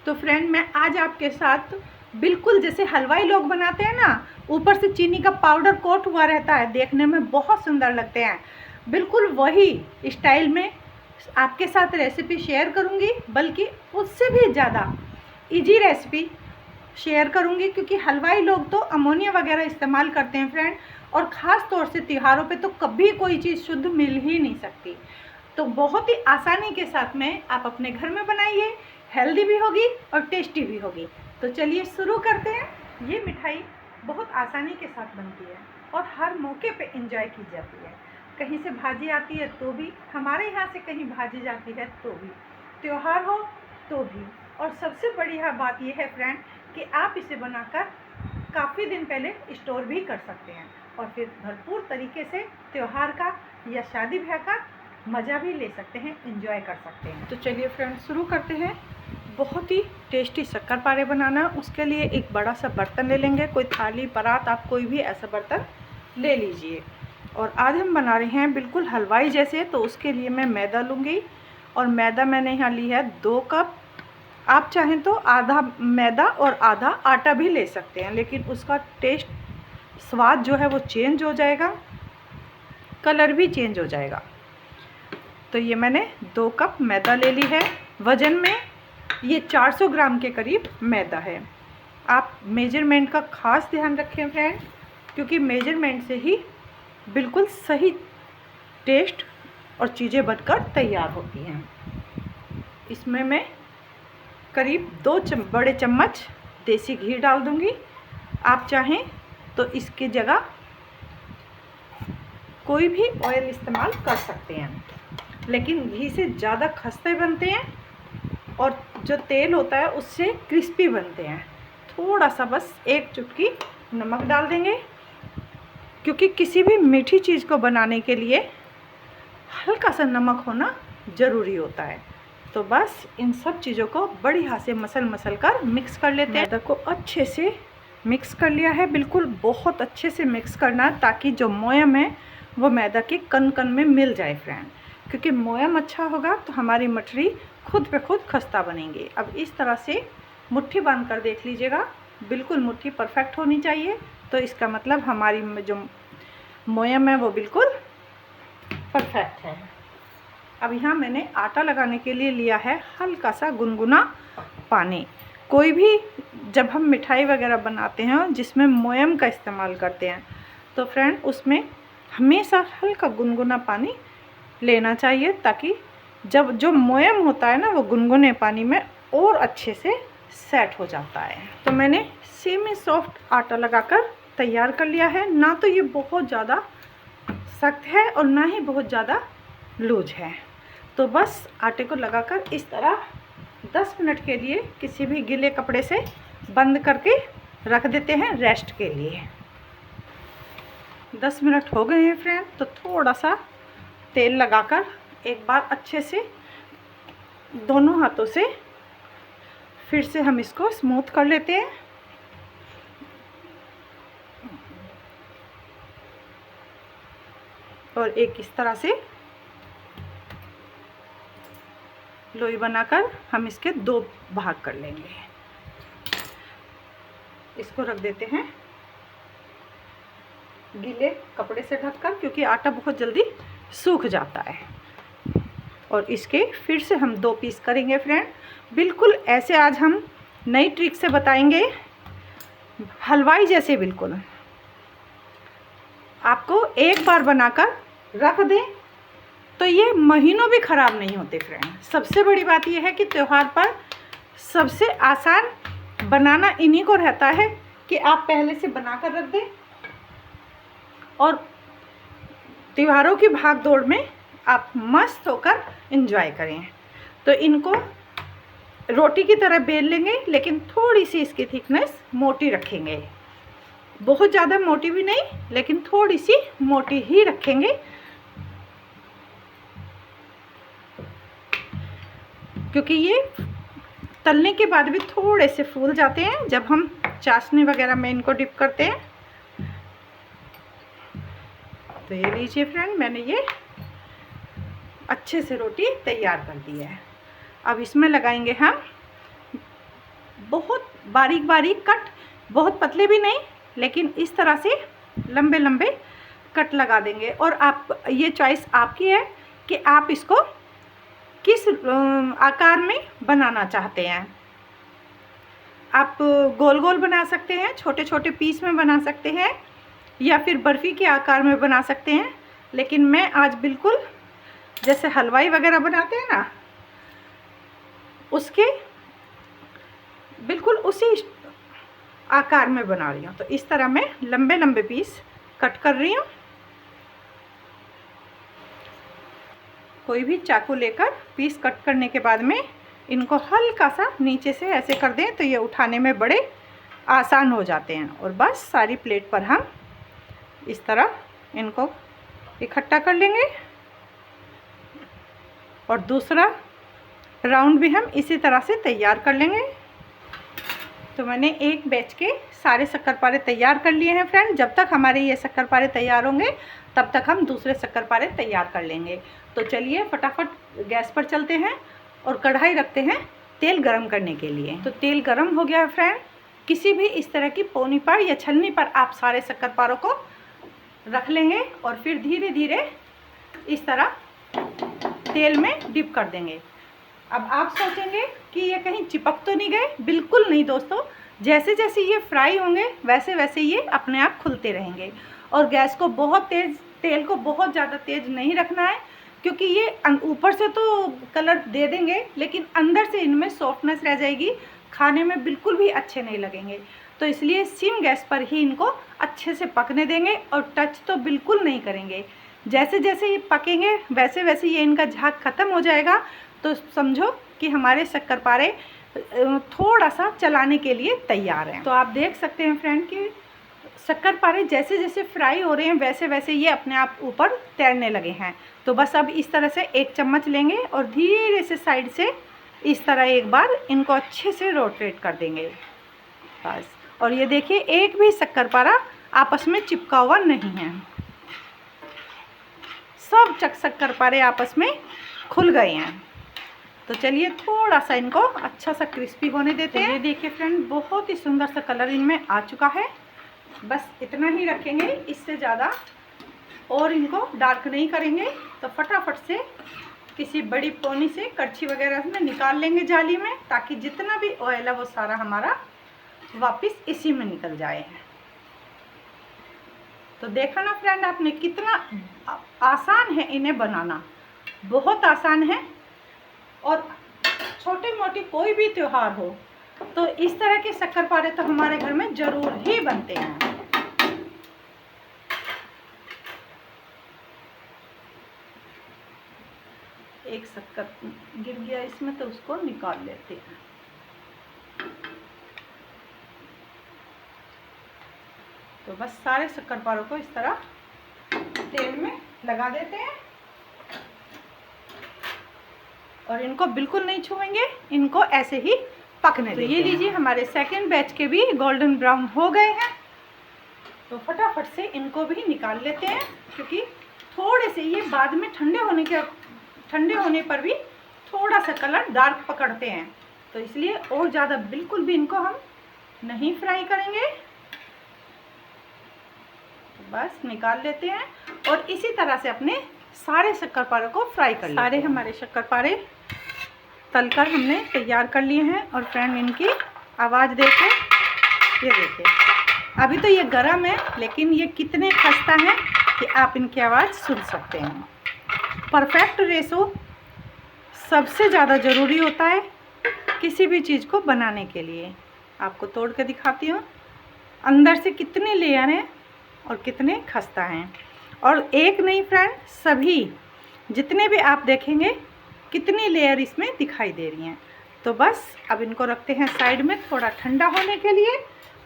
तो फ्रेंड, मैं आज आपके साथ बिल्कुल जैसे हलवाई लोग बनाते हैं ना, ऊपर से चीनी का पाउडर कोट हुआ रहता है, देखने में बहुत सुंदर लगते हैं, बिल्कुल वही स्टाइल में आपके साथ रेसिपी शेयर करूंगी। बल्कि उससे भी ज़्यादा इजी रेसिपी शेयर करूंगी, क्योंकि हलवाई लोग तो अमोनिया वगैरह इस्तेमाल करते हैं फ्रेंड, और ख़ास तौर से त्योहारों पे तो कभी कोई चीज़ शुद्ध मिल ही नहीं सकती। तो बहुत ही आसानी के साथ में आप अपने घर में बनाइए, हेल्दी भी होगी और टेस्टी भी होगी। तो चलिए शुरू करते हैं। ये मिठाई बहुत आसानी के साथ बनती है और हर मौके पे एंजॉय की जाती है। कहीं से भाजी आती है तो भी, हमारे यहाँ से कहीं भाजी जाती है तो भी, त्योहार हो तो भी। और सबसे बढ़िया बात यह है फ्रेंड कि आप इसे बनाकर काफ़ी दिन पहले स्टोर भी कर सकते हैं और फिर भरपूर तरीके से त्योहार का या शादी ब्याह का मज़ा भी ले सकते हैं, एंजॉय कर सकते हैं। तो चलिए फ्रेंड्स शुरू करते हैं। बहुत ही टेस्टी शक्करपारे बनाना, उसके लिए एक बड़ा सा बर्तन ले लेंगे, कोई थाली परात, आप कोई भी ऐसा बर्तन ले लीजिए। और आज हम बना रहे हैं बिल्कुल हलवाई जैसे, तो उसके लिए मैं मैदा लूँगी और मैदा मैंने यहाँ ली है 2 कप। आप चाहें तो आधा मैदा और आधा आटा भी ले सकते हैं, लेकिन उसका टेस्ट, स्वाद जो है वो चेंज हो जाएगा, कलर भी चेंज हो जाएगा। तो ये मैंने 2 कप मैदा ले ली है। वज़न में ये 400 ग्राम के करीब मैदा है। आप मेजरमेंट का ख़ास ध्यान रखें फ्रेंड, क्योंकि मेजरमेंट से ही बिल्कुल सही टेस्ट और चीज़ें बनकर तैयार होती हैं। इसमें मैं करीब 2 बड़े चम्मच देसी घी डाल दूँगी। आप चाहें तो इसकी जगह कोई भी ऑयल इस्तेमाल कर सकते हैं, लेकिन घी से ज़्यादा खस्ते बनते हैं और जो तेल होता है उससे क्रिस्पी बनते हैं। थोड़ा सा बस 1 चुटकी नमक डाल देंगे, क्योंकि किसी भी मीठी चीज़ को बनाने के लिए हल्का सा नमक होना ज़रूरी होता है। तो बस इन सब चीज़ों को बढ़िया से मसल कर मिक्स कर लेते हैं। मैदा को अच्छे से मिक्स कर लिया है, बिल्कुल बहुत अच्छे से मिक्स करना है, ताकि जो मोयम है वो मैदा के कन कन में मिल जाए फ्रेंड। क्योंकि मोयम अच्छा होगा तो हमारी मठरी खुद पे खुद खस्ता बनेंगे। अब इस तरह से मुट्ठी बांध कर देख लीजिएगा, बिल्कुल मुट्ठी परफेक्ट होनी चाहिए। तो इसका मतलब हमारी जो मोयम है वो बिल्कुल परफेक्ट है। अब यहाँ मैंने आटा लगाने के लिए लिया है हल्का सा गुनगुना पानी। कोई भी जब हम मिठाई वगैरह बनाते हैं जिसमें मोयम का इस्तेमाल करते हैं, तो फ्रेंड उसमें हमेशा हल्का गुनगुना पानी लेना चाहिए, ताकि जब जो मोयम होता है ना वो गुनगुने पानी में और अच्छे से सेट हो जाता है। तो मैंने सेमी सॉफ्ट आटा लगाकर तैयार कर लिया है। ना तो ये बहुत ज़्यादा सख्त है और ना ही बहुत ज़्यादा लूज है। तो बस आटे को लगाकर इस तरह 10 मिनट के लिए किसी भी गीले कपड़े से बंद करके रख देते हैं रेस्ट के लिए। 10 मिनट हो गए हैं फ्रेंड, तो थोड़ा सा तेल लगाकर एक बार अच्छे से दोनों हाथों से फिर से हम इसको स्मूथ कर लेते हैं। और एक इस तरह से लोई बनाकर हम इसके 2 भाग कर लेंगे। इसको रख देते हैं गीले कपड़े से ढककर, क्योंकि आटा बहुत जल्दी सूख जाता है। और इसके फिर से हम 2 पीस करेंगे फ्रेंड। बिल्कुल ऐसे आज हम नई ट्रिक से बताएंगे, हलवाई जैसे। बिल्कुल आपको एक बार बनाकर रख दें तो ये महीनों भी ख़राब नहीं होते फ्रेंड। सबसे बड़ी बात यह है कि त्यौहार पर सबसे आसान बनाना इन्हीं को रहता है कि आप पहले से बनाकर रख दें और त्योहारों की भाग दौड़ में आप मस्त होकर एंजॉय करें। तो इनको रोटी की तरह बेल लेंगे, लेकिन थोड़ी सी इसकी थिकनेस मोटी रखेंगे। बहुत ज़्यादा मोटी भी नहीं, लेकिन थोड़ी सी मोटी ही रखेंगे, क्योंकि ये तलने के बाद भी थोड़े से फूल जाते हैं जब हम चाशनी वगैरह में इनको डिप करते हैं। तो ये लीजिए फ्रेंड, मैंने ये अच्छे से रोटी तैयार कर दी है। अब इसमें लगाएंगे हम बहुत बारीक बारीक कट, बहुत पतले भी नहीं, लेकिन इस तरह से लंबे लंबे कट लगा देंगे। और आप, ये चॉइस आपकी है कि आप इसको किस आकार में बनाना चाहते हैं। आप गोल गोल बना सकते हैं, छोटे छोटे पीस में बना सकते हैं, या फिर बर्फ़ी के आकार में बना सकते हैं। लेकिन मैं आज बिल्कुल जैसे हलवाई वगैरह बनाते हैं ना, उसके बिल्कुल उसी आकार में बना रही हूँ। तो इस तरह मैं लंबे लंबे पीस कट कर रही हूँ। कोई भी चाकू लेकर पीस कट करने के बाद में इनको हल्का सा नीचे से ऐसे कर दें तो ये उठाने में बड़े आसान हो जाते हैं। और बस सारी प्लेट पर हम इस तरह इनको इकट्ठा कर लेंगे। और दूसरा राउंड भी हम इसी तरह से तैयार कर लेंगे। तो मैंने एक बैच के सारे शक्करपारे तैयार कर लिए हैं फ्रेंड। जब तक हमारे ये शक्करपारे तैयार होंगे तब तक हम दूसरे शक्करपारे तैयार कर लेंगे। तो चलिए फटाफट गैस पर चलते हैं और कढ़ाई रखते हैं तेल गरम करने के लिए। तो तेल गरम हो गया है फ्रेंड। किसी भी इस तरह की पौनी पर या छलनी पर आप सारे शक्करपारों को रख लेंगे और फिर धीरे धीरे इस तरह तेल में डिप कर देंगे। अब आप सोचेंगे कि ये कहीं चिपक तो नहीं गए? बिल्कुल नहीं दोस्तों, जैसे जैसे ये फ्राई होंगे वैसे वैसे ये अपने आप खुलते रहेंगे। और गैस को बहुत तेज़, तेल को बहुत ज़्यादा तेज़ नहीं रखना है, क्योंकि ये ऊपर से तो कलर दे देंगे लेकिन अंदर से इनमें सॉफ्टनेस रह जाएगी, खाने में बिल्कुल भी अच्छे नहीं लगेंगे। तो इसलिए सिम गैस पर ही इनको अच्छे से पकने देंगे और टच तो बिल्कुल नहीं करेंगे। जैसे जैसे ये पकेंगे वैसे वैसे ये इनका झाग ख़त्म हो जाएगा। तो समझो कि हमारे शक्करपारे थोड़ा सा चलाने के लिए तैयार हैं। तो आप देख सकते हैं फ्रेंड कि शक्करपारे जैसे जैसे फ्राई हो रहे हैं वैसे वैसे ये अपने आप ऊपर तैरने लगे हैं। तो बस अब इस तरह से एक चम्मच लेंगे और धीरे से साइड से इस तरह एक बार इनको अच्छे से रोटेट कर देंगे बस। और ये देखिए एक भी शक्करपारा आपस में चिपका हुआ नहीं है, सब शक्करपारे आपस में खुल गए हैं। तो चलिए थोड़ा सा इनको अच्छा सा क्रिस्पी होने देते हैं। ये देखिए फ्रेंड बहुत ही सुंदर सा कलर इनमें आ चुका है। बस इतना ही रखेंगे, इससे ज़्यादा और इनको डार्क नहीं करेंगे। तो फटाफट से किसी बड़ी पौनी से कड़छी वगैरह में निकाल लेंगे जाली में, ताकि जितना भी ऑयल है वो सारा हमारा वापस इसी में निकल जाए। तो देखा ना फ्रेंड आपने, कितना आसान है इन्हें बनाना, बहुत आसान है। और छोटे मोटे कोई भी त्योहार हो तो इस तरह के शक्करपारे तो हमारे घर में ज़रूर ही बनते हैं। एक शक्कर गिर गया इसमें तो उसको निकाल लेते हैं। तो बस सारे शक्करपारों को इस तरह तेल में लगा देते हैं और इनको बिल्कुल नहीं छुएंगे, इनको ऐसे ही पकने देते हैं। ये लीजिए हमारे सेकंड बैच के भी गोल्डन ब्राउन हो गए हैं। तो फटाफट से इनको भी निकाल लेते हैं, क्योंकि थोड़े से ये बाद में ठंडे होने पर भी थोड़ा सा कलर डार्क पकड़ते हैं। तो इसलिए और ज़्यादा बिल्कुल भी इनको हम नहीं फ्राई करेंगे। तो बस निकाल लेते हैं और इसी तरह से अपने सारे शक्करपारे को फ्राई कर लेते हैं। सारे हमारे शक्करपारे तलकर हमने तैयार कर लिए हैं। और फ्रेंड इनकी आवाज़ देखें, ये देखिए अभी तो ये गरम है लेकिन ये कितने खस्ता हैं कि आप इनकी आवाज़ सुन सकते हैं। परफेक्ट रेशो सबसे ज़्यादा ज़रूरी होता है किसी भी चीज़ को बनाने के लिए। आपको तोड़ के दिखाती हूँ अंदर से कितने लेयर हैं और कितने खस्ता हैं। और एक नहीं फ्रेंड, सभी जितने भी आप देखेंगे कितनी लेयर इसमें दिखाई दे रही हैं। तो बस अब इनको रखते हैं साइड में थोड़ा ठंडा होने के लिए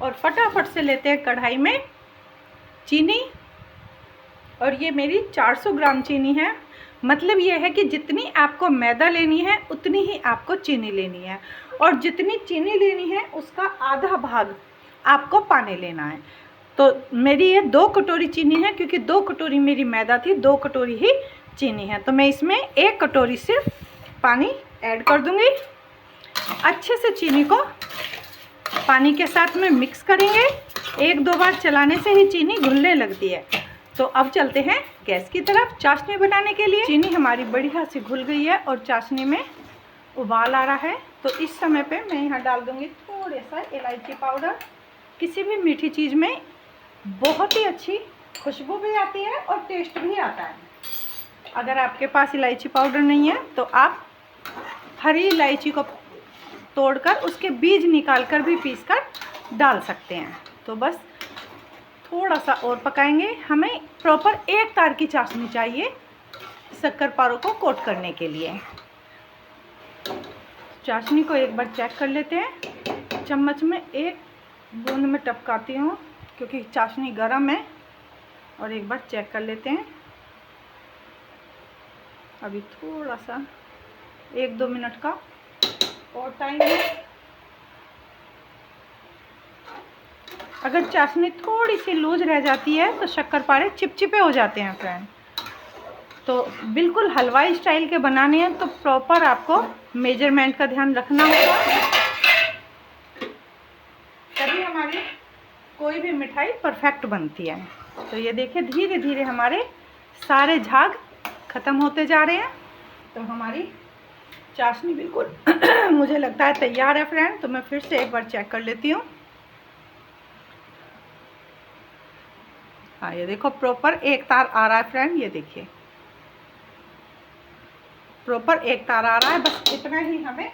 और फटाफट से लेते हैं कढ़ाई में चीनी। और ये मेरी 400 ग्राम चीनी है। मतलब ये है कि जितनी आपको मैदा लेनी है उतनी ही आपको चीनी लेनी है, और जितनी चीनी लेनी है उसका आधा भाग आपको पानी लेना है। तो मेरी ये 2 कटोरी चीनी है, क्योंकि 2 कटोरी मेरी मैदा थी, 2 कटोरी ही चीनी है। तो मैं इसमें 1 कटोरी सिर्फ पानी ऐड कर दूंगी। अच्छे से चीनी को पानी के साथ में मिक्स करेंगे। 1-2 बार चलाने से ही चीनी घुलने लगती है। तो अब चलते हैं गैस की तरफ चाशनी बनाने के लिए। चीनी हमारी बढ़िया से घुल गई है और चाशनी में उबाल आ रहा है। तो इस समय पे मैं यहाँ डाल दूँगी थोड़ा सा इलायची पाउडर। किसी भी मीठी चीज़ में बहुत ही अच्छी खुशबू भी आती है और टेस्ट भी आता है। अगर आपके पास इलायची पाउडर नहीं है तो आप हरी इलायची को तोड़कर उसके बीज निकालकर भी पीसकर डाल सकते हैं। तो बस थोड़ा सा और पकाएंगे। हमें प्रॉपर एक तार की चाशनी चाहिए शक्कर पारों को कोट करने के लिए। चाशनी को एक बार चेक कर लेते हैं। चम्मच में एक बूंद में टपकाती हूँ क्योंकि चाशनी गर्म है। और एक बार चेक कर लेते हैं। अभी थोड़ा सा 1-2 मिनट का और टाइम है। अगर चाशनी थोड़ी सी लूज रह जाती है तो शक्करपारे चिपचिपे हो जाते हैं फ्रेंड। तो बिल्कुल हलवाई स्टाइल के बनाने हैं तो प्रॉपर आपको मेजरमेंट का ध्यान रखना होगा, तभी हमारी कोई भी मिठाई परफेक्ट बनती है। तो ये देखिए धीरे धीरे हमारे सारे झाग ख़त्म होते जा रहे हैं। तो हमारी चाशनी बिल्कुल मुझे लगता है तैयार है फ्रेंड। तो मैं फिर से एक बार चेक कर लेती हूँ। हाँ ये देखो प्रॉपर एक तार आ रहा है फ्रेंड। ये देखिए प्रॉपर एक तार आ रहा है। बस इतना ही हमें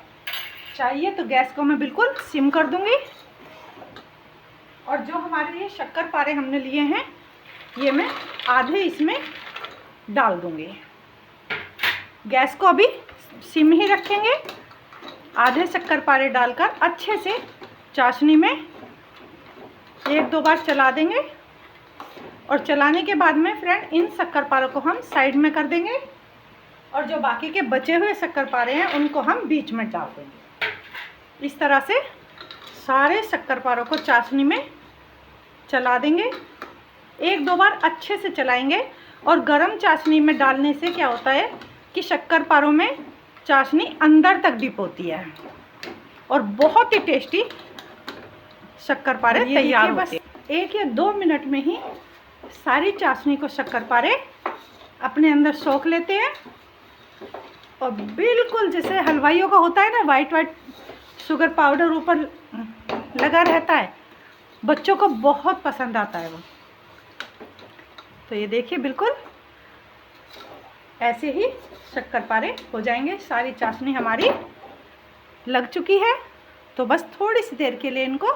चाहिए। तो गैस को मैं बिल्कुल सिम कर दूंगी। और जो हमारे ये शक्करपारे हमने लिए हैं ये मैं आधे इसमें डाल दूंगी। गैस को अभी सिम ही रखेंगे। आधे शक्करपारे डालकर अच्छे से चाशनी में 1-2 बार चला देंगे। और चलाने के बाद में फ्रेंड इन शक्करपारों को हम साइड में कर देंगे और जो बाकी के बचे हुए शक्करपारे हैं उनको हम बीच में डाल देंगे। इस तरह से सारे शक्करपारों को चाशनी में चला देंगे। 1-2 बार अच्छे से चलाएंगे। और गरम चाशनी में डालने से क्या होता है कि शक्करपारों में चाशनी अंदर तक डिप होती है और बहुत ही टेस्टी शक्करपारे तैयार होते हैं। 1 या 2 मिनट में ही सारी चाशनी को शक्करपारे अपने अंदर सोख लेते हैं। और बिल्कुल जैसे हलवाइयों का होता है ना वाइट शुगर पाउडर ऊपर लगा रहता है, बच्चों को बहुत पसंद आता है वो। तो ये देखिए बिल्कुल ऐसे ही शक्करपारे हो जाएंगे। सारी चाशनी हमारी लग चुकी है। तो बस थोड़ी सी देर के लिए इनको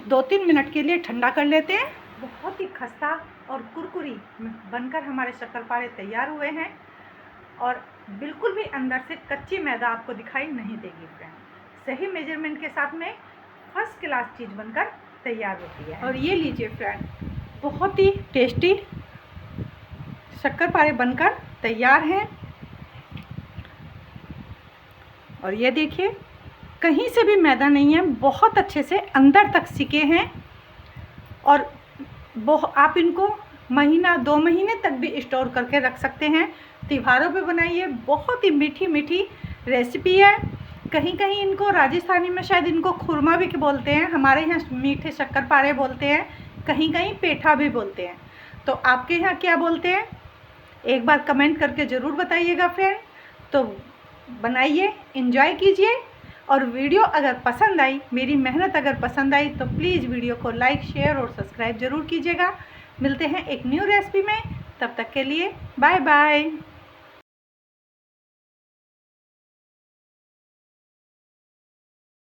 2-3 मिनट के लिए ठंडा कर लेते हैं। बहुत ही खस्ता और कुरकुरी बनकर हमारे शक्करपारे तैयार हुए हैं। और बिल्कुल भी अंदर से कच्ची मैदा आपको दिखाई नहीं देगी फ्रेंड। सही मेजरमेंट के साथ में फर्स्ट क्लास चीज़ बनकर तैयार होती है। और ये लीजिए फ्रेंड बहुत ही टेस्टी शक्करपारे बनकर तैयार हैं। और ये देखिए कहीं से भी मैदा नहीं है, बहुत अच्छे से अंदर तक सिके हैं। और आप इनको महीना 2 महीने तक भी स्टोर करके रख सकते हैं। त्योहारों पे बनाइए। बहुत ही मीठी मीठी रेसिपी है। कहीं कहीं इनको राजस्थानी में शायद इनको खुरमा भी बोलते हैं, हमारे यहाँ मीठे शक्करपारे बोलते हैं, कहीं कहीं पेठा भी बोलते हैं। तो आपके यहाँ क्या बोलते हैं एक बार कमेंट करके ज़रूर बताइएगा फ्रेंड। तो बनाइए, एंजॉय कीजिए। और वीडियो अगर पसंद आई, मेरी मेहनत अगर पसंद आई तो प्लीज़ वीडियो को लाइक शेयर और सब्सक्राइब ज़रूर कीजिएगा। मिलते हैं एक न्यू रेसिपी में। तब तक के लिए बाय बाय।